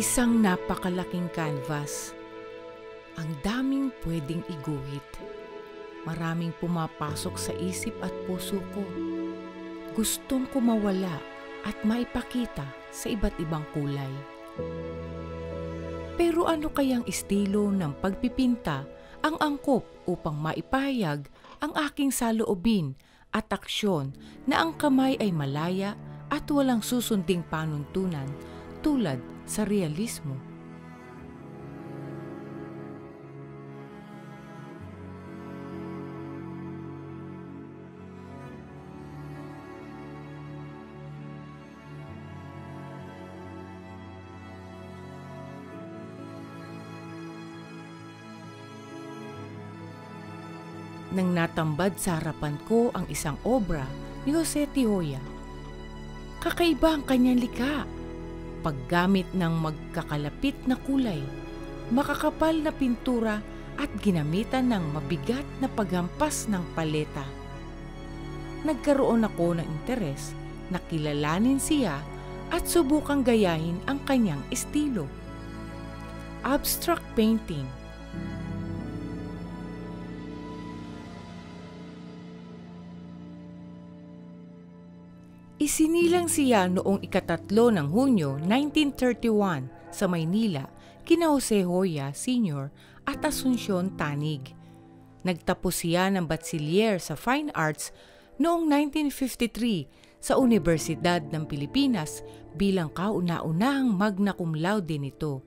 Isang napakalaking canvas. Ang daming pwedeng iguhit. Maraming pumapasok sa isip at puso ko. Gustong ko mawala at maipakita sa iba't ibang kulay. Pero ano kayang estilo ng pagpipinta ang angkop upang maipahayag ang aking saloobin at aksyon na ang kamay ay malaya at walang susunding panuntunan tulad sa realismo? Nang natambad sa harapan ko ang isang obra ni Jose Tioya, kakaiba ang kanyang likha. Paggamit ng magkakalapit na kulay, makakapal na pintura at ginamitan ng mabigat na paghampas ng paleta. Nagkaroon ako ng interes na kilalanin siya at subukang gayahin ang kanyang estilo. Abstract painting. Isinilang siya noong 3 ng Hunyo 1931 sa Maynila kina Jose Hoya Sr. at Asuncion Tanig. Nagtapos siya ng Bachelier sa Fine Arts noong 1953 sa Universidad ng Pilipinas bilang kauna-unahang magna cum laude nito.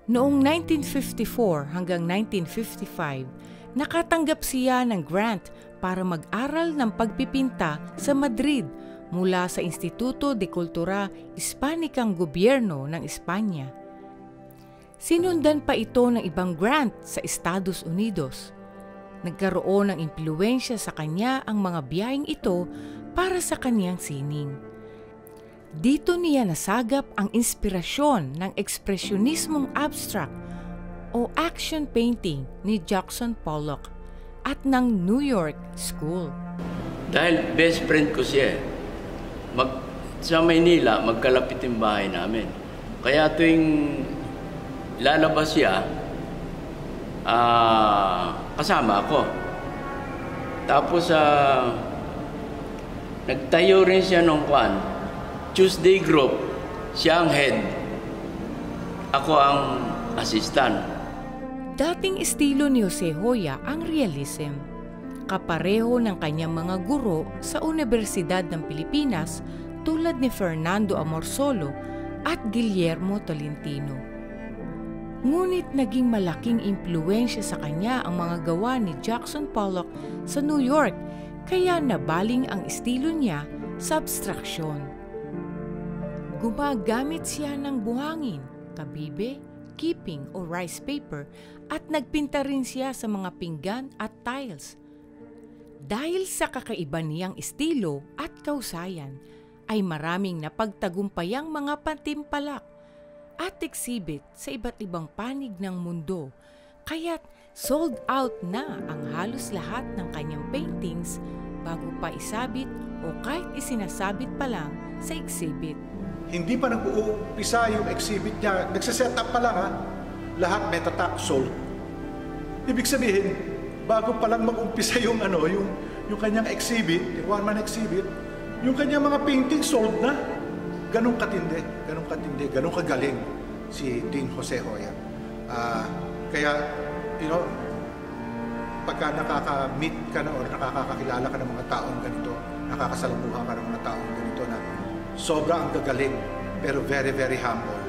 Noong 1954 hanggang 1955, nakatanggap siya ng grant para mag-aral ng pagpipinta sa Madrid mula sa Instituto de Cultura Hispanicang Gobyerno ng Espanya. Sinundan pa ito ng ibang grant sa Estados Unidos. Nagkaroon ng impluwensya sa kanya ang mga biyaheng ito para sa kaniyang sining. Dito niya nasagap ang inspirasyon ng ekspresyonismong abstract o action painting ni Jackson Pollock at ng New York School. Dahil best friend ko siya, sa Maynila, magkalapit yung bahay namin. Kaya tuwing lalabas siya, kasama ako. Tapos, nagtayo rin siya nung Tuesday group, siya ang head. Ako ang assistant. Dating estilo ni Jose Hoya ang realism. Kapareho ng kanyang mga guro sa Universidad ng Pilipinas tulad ni Fernando Amorsolo at Guillermo Tolentino. Ngunit naging malaking impluwensya sa kanya ang mga gawa ni Jackson Pollock sa New York, kaya nabaling ang estilo niya sa abstraksyon. Gumagamit siya ng buhangin, kabibe, keeping o rice paper at nagpinta rin siya sa mga pinggan at tiles. Dahil sa kakaiba niyang estilo at kausayan, ay maraming napagtagumpayang mga patimpalak at exhibit sa iba't ibang panig ng mundo, kaya't sold out na ang halos lahat ng kanyang paintings bago pa isabit o kahit isinasabit pa lang sa exhibit. Hindi pa nag-uumpisa yung exhibit niya, nagsaset up pa lang lahat metatak sold. Ibig sabihin, bago pa lang mag-umpisa yung kanyang exhibit, yung one-man exhibit, yung kanyang mga painting sold na. Ganong katindi, ganong kagaling si Dean Jose Hoya. Kaya, pagka nakaka-meet ka na o nakakakilala ka ng mga taong ganito, nakakasalamuha ka ng mga taong ganito na sobra ang gagaling, pero very, very humble.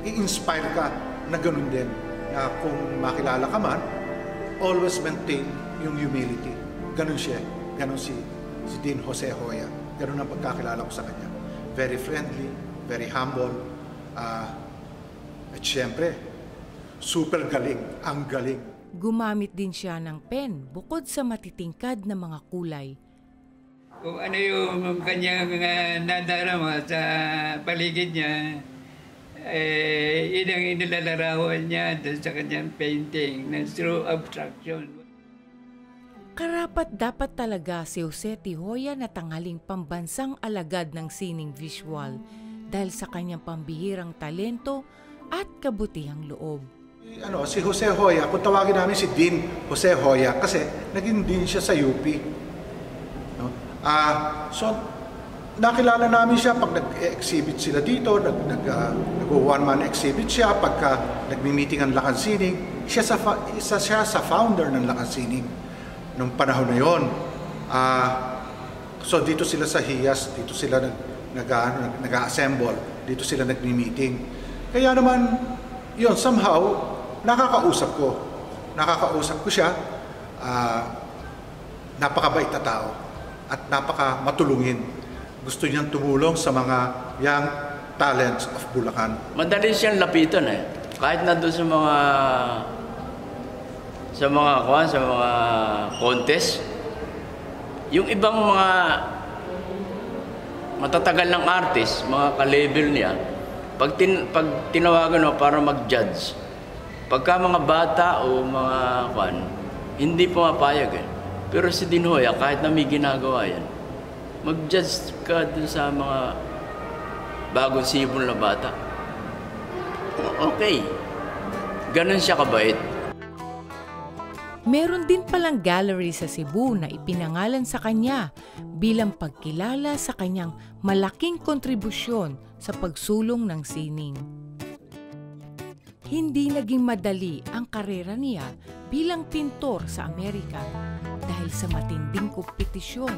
I-inspire ka na ganun din, na kung makilala ka man, always maintain yung humility. Ganun siya. Ganun si Dean Jose Hoya. Ganun ang pagkakilala ko sa kanya. Very friendly, very humble, at syempre, super galing. Ang galing. Gumamit din siya ng pen bukod sa matitingkad na mga kulay. Kung ano yung kanyang nadarama sa paligid niya, yun ang inilalarawan niya sa kanyang painting na through abstraction. Karapat dapat talaga si Jose Tijoya na tanghaling pambansang alagad ng sining visual dahil sa kanyang pambihirang talento at kabutihang loob. Si Jose Hoya, kung tawagin namin si Dean Jose Hoya kasi naging dean siya sa UP. No? So, nakilala namin siya pag nag-exhibit sila dito, nag-one-man exhibit siya, pagka nagmi-meeting ang Lakan Sining, isa siya sa founder ng Lakan Sining nung panahon na yon. So dito sila sa HIAS, dito sila nag-assemble, dito sila nagmi-meeting. Kaya naman, yon somehow, nakakausap ko siya, napakabait na tao at napaka-matulungin. Gusto niyang tumulong sa mga young talents of Bulacan. Madali siyang lapitan eh. Kahit na doon sa mga contest, yung ibang mga matatagal ng artist, mga ka-label niya, pag tinawagan mo para mag-judge, pagka mga bata o mga hindi pumapayag eh. Pero si Dean Hoya, kahit na may ginagawa yan, mag-judge ka dun sa mga bagong sibol na bata. Okay. Ganun siya kabait. Meron din palang gallery sa Cebu na ipinangalan sa kanya bilang pagkilala sa kanyang malaking kontribusyon sa pagsulong ng sining. Hindi naging madali ang karera niya bilang pintor sa Amerika dahil sa matinding kompetisyon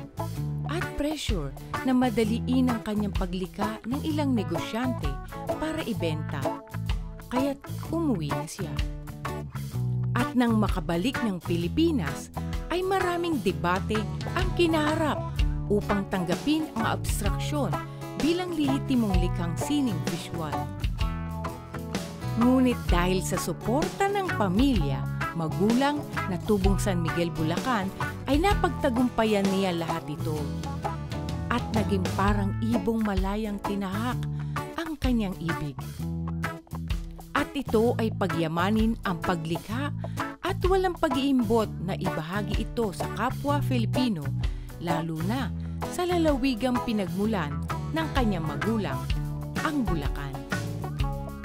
at pressure na madaliin ang kanyang paglikha ng ilang negosyante para ibenta. Kaya't umuwi na siya. At nang makabalik ng Pilipinas, ay maraming debate ang kinaharap upang tanggapin ang abstraksyon bilang lehitimong likhang sining visual. Ngunit dahil sa suporta ng pamilya, magulang na tubong San Miguel, Bulacan, ay napagtagumpayan niya lahat ito. At naging parang ibong malayang tinahak ang kanyang ibig. At ito ay pagyamanin ang paglikha at walang pag-iimbot na ibahagi ito sa kapwa Filipino, lalo na sa lalawigang pinagmulan ng kanyang magulang, ang Bulacan.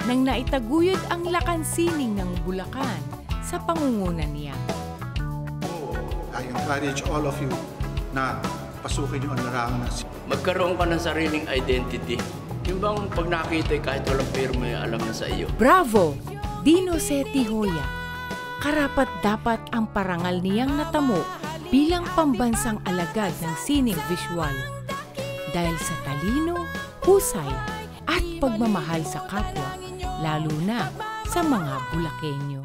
Nang naitaguyod ang Lakan Sining ng Bulacan sa pangunguna niya. I encourage all of you na pasukin yung larangan na Magkaroon ka ng sariling identity. Yung bang pag nakita kahit walang pirma, alam na sa iyo. Bravo! Dean Jose Tijoya. Karapat dapat ang parangal niyang natamo bilang pambansang alagad ng sining visual. Dahil sa talino, husay, at pagmamahal sa kapwa, lalo na sa mga Bulakenyo.